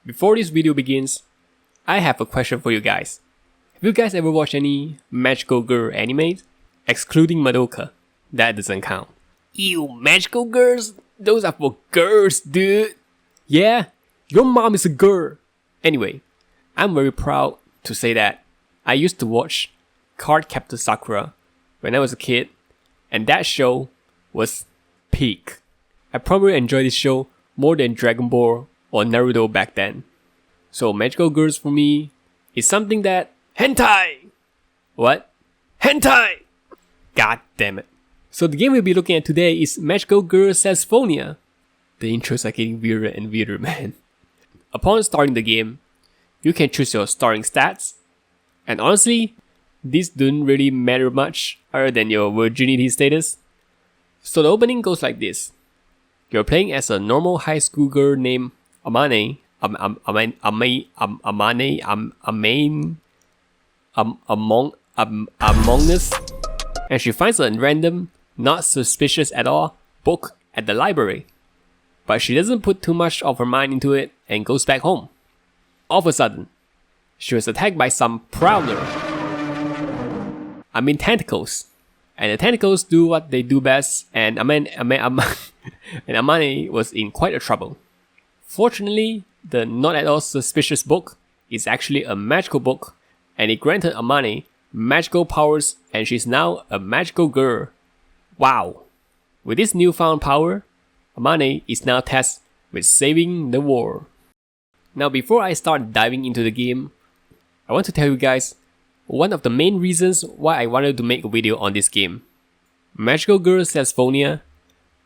Before this video begins, I have a question for you guys. Have you guys ever watched any magical girl animes? Excluding Madoka. That doesn't count. Ew, magical girls? Those are for girls, dude. Yeah, your mom is a girl. Anyway, I'm very proud to say that I used to watch Cardcaptor Sakura when I was a kid, and that show was peak. I probably enjoyed this show more than Dragon Ball or Naruto back then. So magical girls for me is something that hentai. What? Hentai! God damn it. So the game we'll be looking at today is Magical Girl Celesphonia. The intros are getting weirder and weirder, man. Upon starting the game, you can choose your starting stats. And honestly, these don't really matter much other than your virginity status. So the opening goes like this. You're playing as a normal high school girl named Amane, among us, and she finds a random, not suspicious at all, book at the library. But she doesn't put too much of her mind into it and goes back home. All of a sudden, she was attacked by some prowler. Tentacles. And the tentacles do what they do best, and Amane was in quite a trouble. Fortunately, the not at all suspicious book is actually a magical book, and it granted Amane magical powers, and she's now a magical girl. Wow! With this newfound power, Amane is now tasked with saving the world. Now before I start diving into the game, I want to tell you guys one of the main reasons why I wanted to make a video on this game. Magical Girl Celesphonia,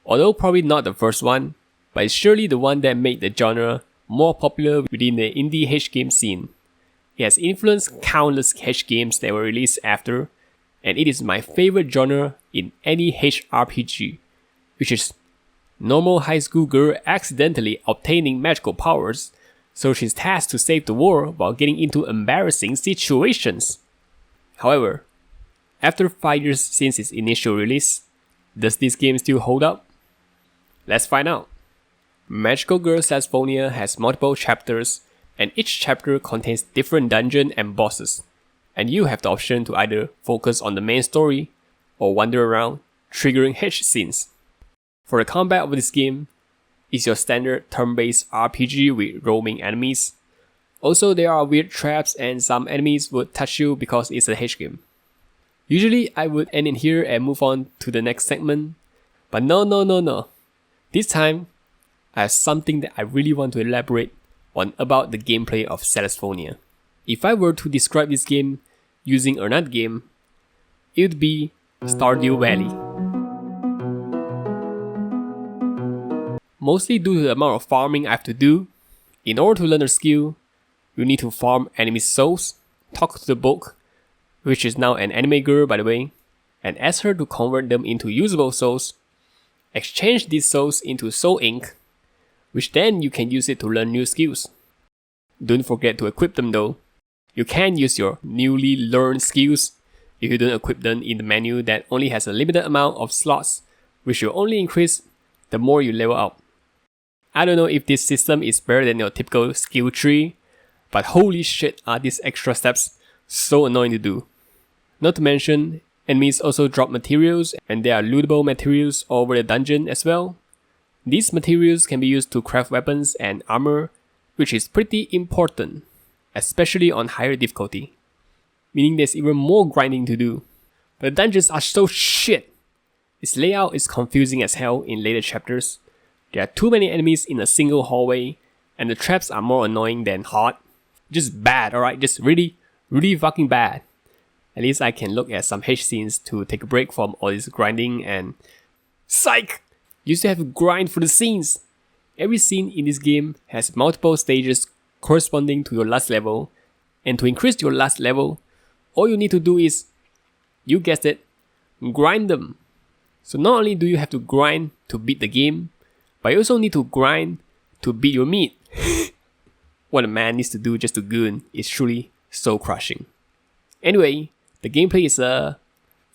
although probably not the first one, but it's surely the one that made the genre more popular within the indie H-game scene. It has influenced countless H-games that were released after, and it is my favorite genre in any H-RPG, which is normal high school girl accidentally obtaining magical powers, so she's tasked to save the world while getting into embarrassing situations. However, after 5 years since its initial release, does this game still hold up? Let's find out. Magical Girl Celesphonia has multiple chapters, and each chapter contains different dungeons and bosses, and you have the option to either focus on the main story or wander around, triggering H scenes. For the combat of this game, it's your standard turn-based RPG with roaming enemies. Also, there are weird traps and some enemies would touch you because it's a H game. Usually, I would end it here and move on to the next segment, but no. This time, I have something that I really want to elaborate on about the gameplay of Celesphonia. If I were to describe this game using another game, it would be Stardew Valley. Mostly due to the amount of farming I have to do. In order to learn a skill, you need to farm enemy souls, talk to the book, which is now an anime girl by the way, and ask her to convert them into usable souls, exchange these souls into soul ink, which then you can use it to learn new skills. Don't forget to equip them though. You can use your newly learned skills if you don't equip them in the menu that only has a limited amount of slots, which will only increase the more you level up. I don't know if this system is better than your typical skill tree, but holy shit are these extra steps so annoying to do. Not to mention, enemies also drop materials and there are lootable materials all over the dungeon as well. These materials can be used to craft weapons and armor, which is pretty important, especially on higher difficulty, meaning there's even more grinding to do. But the dungeons are so shit. Its layout is confusing as hell in later chapters. There are too many enemies in a single hallway, and the traps are more annoying than hot. Just bad, alright? Just really fucking bad. At least I can look at some H scenes to take a break from all this grinding and... Psych! You still have to grind for the scenes! Every scene in this game has multiple stages corresponding to your last level, and to increase your last level, all you need to do is, you guessed it, grind them. So not only do you have to grind to beat the game, but you also need to grind to beat your meat. What a man needs to do just to goon is truly so crushing. Anyway, the gameplay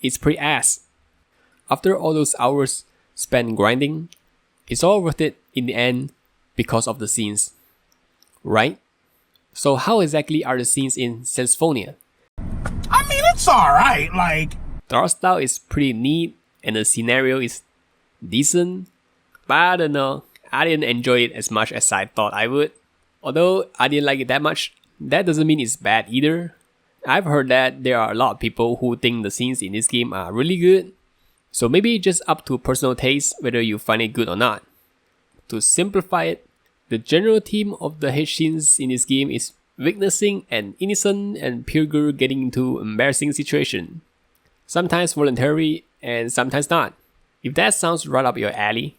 is pretty ass. After all those hours spent grinding, it's all worth it in the end because of the scenes. right? So how exactly are the scenes in Celesphonia? I mean, it's alright, like... The art style is pretty neat and the scenario is decent, but I don't know, I didn't enjoy it as much as I thought I would. Although I didn't like it that much, that doesn't mean it's bad either. I've heard that there are a lot of people who think the scenes in this game are really good, so maybe it's just up to personal taste whether you find it good or not. To simplify it, the general theme of the hate scenes in this game is witnessing an innocent and pure girl getting into embarrassing situation. Sometimes voluntary and sometimes not. If that sounds right up your alley,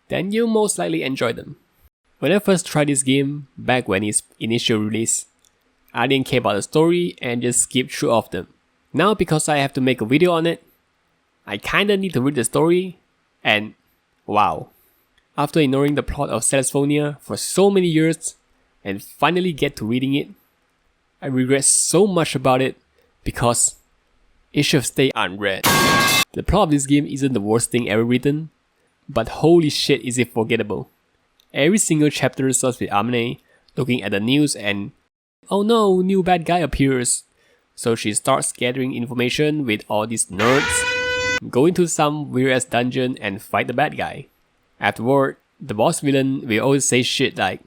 then you'll most likely enjoy them. When I first tried this game, back when its initial release, I didn't care about the story and just skipped through all of them. Now because I have to make a video on it, I kinda need to read the story, and wow. After ignoring the plot of Celesphonia for so many years, and finally get to reading it, I regret so much about it because it should have stayed unread. The plot of this game isn't the worst thing ever written, but holy shit is it forgettable. Every single chapter starts with Amane looking at the news and oh no, new bad guy appears. So she starts gathering information with all these nerds, go into some weird ass dungeon and fight the bad guy. Afterward, the boss villain will always say shit like,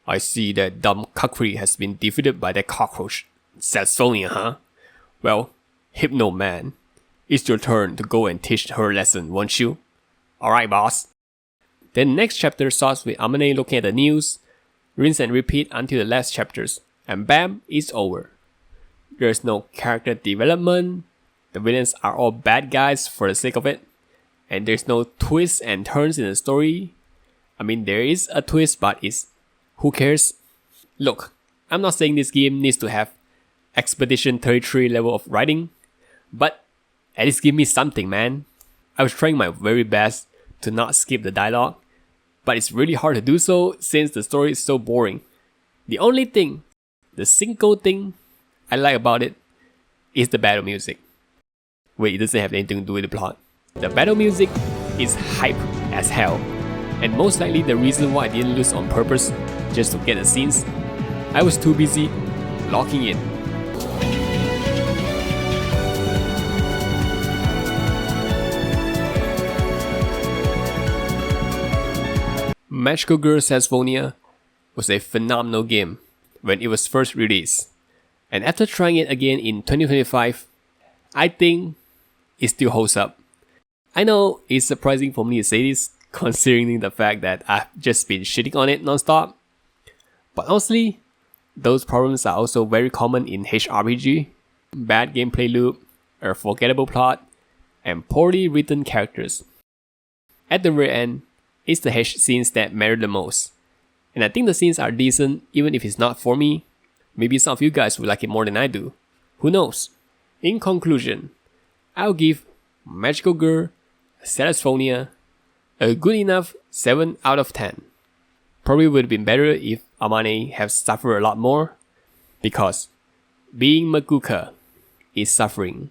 I see that dumb cuckery has been defeated by that cockroach. Celesphonia, huh? Well, Hypno Man, it's your turn to go and teach her a lesson, won't you? Alright boss. Then next chapter starts with Amane looking at the news, rinse and repeat until the last chapters, and bam, it's over. There's no character development, the villains are all bad guys for the sake of it, and there's no twists and turns in the story. I mean, there is a twist, but it's who cares? Look, I'm not saying this game needs to have Expedition 33 level of writing, but at least give me something, man. I was trying my very best to not skip the dialogue, but it's really hard to do so since the story is so boring. The only thing, the single thing I like about it is the battle music. Wait, it doesn't have anything to do with the plot. The battle music is hype as hell, and most likely the reason why I didn't lose on purpose just to get the scenes. I was too busy locking in. Magical Girl Celesphonia was a phenomenal game when it was first released, and after trying it again in 2025, I think it still holds up. I know it's surprising for me to say this considering the fact that I've just been shitting on it non-stop, but honestly, those problems are also very common in HRPG: bad gameplay loop, a forgettable plot, and poorly written characters. At the very end, it's the H scenes that matter the most, and I think the scenes are decent even if it's not for me. Maybe some of you guys would like it more than I do. Who knows? In conclusion, I'll give Magical Girl Celesphonia a good enough 7 out of 10. Probably would have been better if Amane had suffered a lot more, because being Maguka is suffering.